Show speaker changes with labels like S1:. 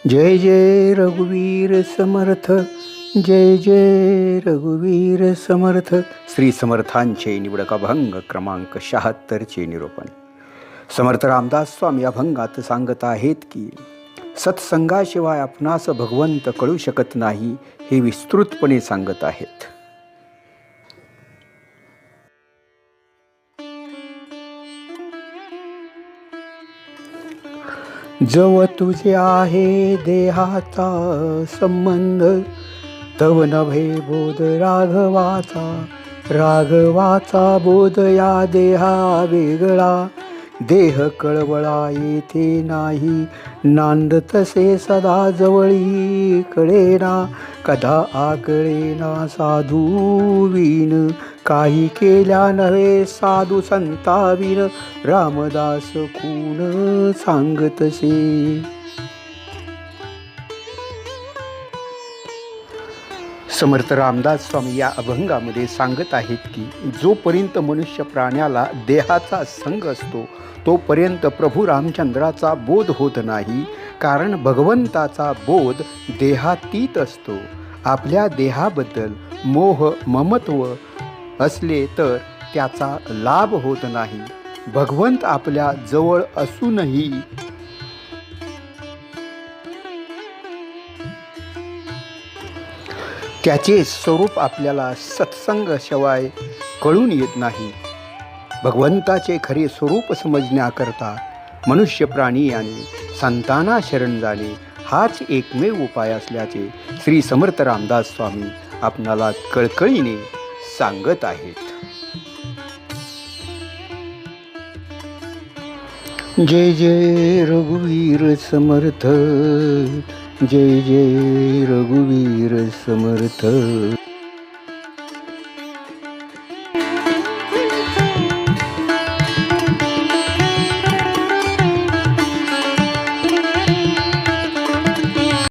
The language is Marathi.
S1: जय जय रघुवीर समर्थ, जय जय रघुवीर समर्थ. श्री समर्थांचे निवडक अभंग क्रमांक 76 निरूपण. समर्थ रामदास स्वामी अभंगात सांगत आहेत की सत्संगाशिवाय आपणास भगवंत कळू शकत नाही, हे विस्तृतपणे सांगत आहेत. जव तुझे आहे देहाचा संबंध, तव नभे बोध राघवाचा. राघवाचा बोध या देहा वेगळा, देह कळवळा येथे नाही. नांद तसे सदा जवळी कळेना, कदा आकळेना साधू विन. काही केल्या नव्हे साधू संताविन, रामदास खूण सांगतसे. समर्थ रामदास स्वामी या अभंगामध्ये सांगत आहेत की जोपर्यंत मनुष्य प्राण्याला देहाचा संग असतो तोपर्यंत प्रभू रामचंद्राचा बोध होत नाही, कारण भगवंताचा बोध देहातीत असतो. आपल्या देहाबद्दल मोह ममत्व असले तर त्याचा लाभ होत नाही. भगवंत आपल्या जवळ असूनही त्याचे स्वरूप आपल्याला सत्संगाशिवाय कळून येत नाही. भगवंताचे खरे स्वरूप समजण्याकरता मनुष्य प्राणी आणि संतांना शरण जाणे हाच एकमेव उपाय असल्याचे श्री समर्थ रामदास स्वामी आपणाला कळकळीने सांगत आहेत. जय जय रघुवीर समर्थ, जय जय रघुवीर समर्थ.